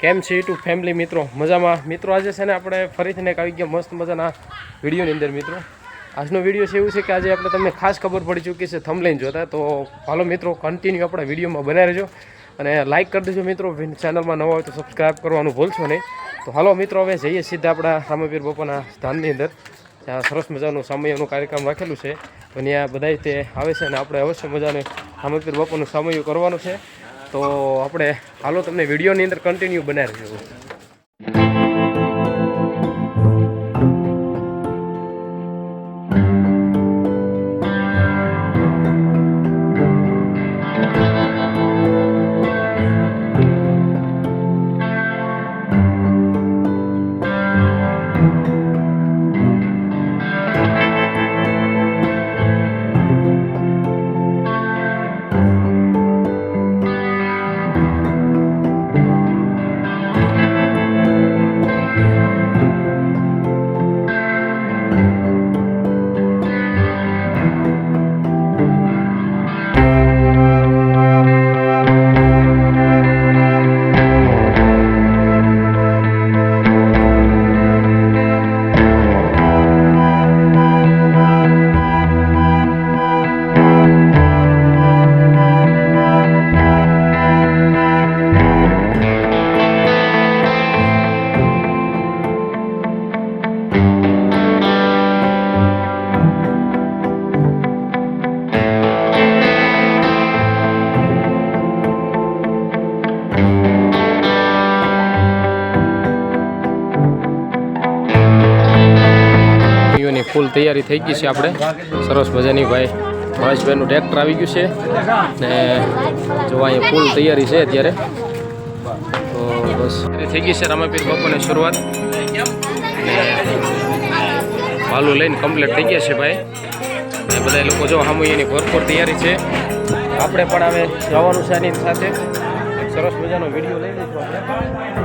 કેમ છે YouTube family મિત્રો? મજામાં મિત્રો? આજે છે ને આપણે ફરીથી એક આવી ગયા મસ્ત મજાના વિડીયોની અંદર મિત્રો. આજનો વિડીયો છે એવું છે કે આજે આપણે તમને ખાસ ખબર પડી ચૂકી છે થંબનેલ જોતા. તો હાલો મિત્રો, કન્ટિન્યુ આપણા વિડીયોમાં બનાવી રહેજો અને લાઇક કરી દેજો મિત્રો. ચેનલમાં નવા હોય તો સબસ્ક્રાઈબ કરવાનું ભૂલશો નહીં. તો હાલો મિત્રો, હવે જઈએ સીધા આપણા રામાપીર બાપાના સ્થાનની અંદર. ત્યાં સરસ મજાનું સામૈયાનું કાર્યક્રમ રાખેલું છે. તો ત્યાં બધા તે આવે છે અને આપણે અવશ્ય મજાને રામાપીર બાપાનું સામૈયું કરવાનું છે. તો આપણે હાલો તમને વિડીયોની અંદર કન્ટિન્યુ બનાવી રહેજો. ફૂલ તૈયારી થઈ ગઈ છે. આપણે સરસ મજાની ભાઈ મહેશભાઈનું ટ્રેક્ટર આવી ગયું છે ને જો અહીંયા ફૂલ તૈયારી છે અત્યારે. તો બસ થઈ ગઈ છે રામાપીર બાપાની શરૂઆત ને ભાલું લઈને કમ્પ્લીટ થઈ ગયા છે ભાઈ. ને બધા લોકો જો સામૈયાની ભરપૂર તૈયારી છે. આપણે પણ હવે જવાનું છે એની સાથે સરસ મજાનો વિડીયો લઈ લઈશું આપણે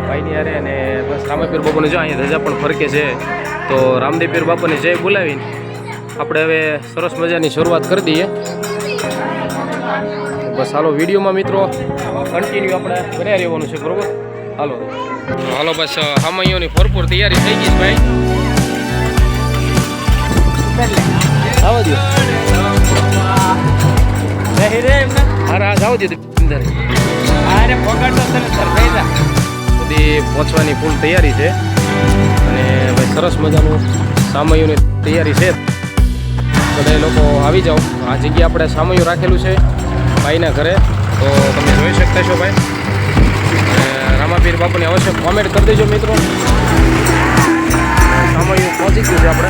ભાઈની હારે. અને બસ રામાપીર બાપાને જો અહીંયા ધજા પણ ફરકે છે. તો રામદેવપીર બાપાને જય બોલાવીને આપણે હવે સરસ મજાની શરૂઆત કરી દઈએ. બસ હાલો વિડીયોમાં મિત્રો કન્ટિન્યુ આપણે બન્યા રહેવાનું છે, બરોબર? હાલો હાલો બસ સામૈયાની ભરપૂર તૈયારી થઈ ગઈ છે ભાઈ. આવવા દો હા જાવ દીધું બધી પહોંચવાની ફૂલ તૈયારી છે. અને ભાઈ સરસ મજાનું સામૈયુંની તૈયારી છે. બધા લોકો આવી જાઓ. આ જગ્યાએ આપણે સામૈયું રાખેલું છે ભાઈના ઘરે, તો તમે જોઈ શકતા છો ભાઈ. રામાપીર બાપાને અવશ્ય કોમેન્ટ કરી દેજો મિત્રો. સામૈયું પહોંચી ગયું છે આપણે.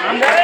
અંદર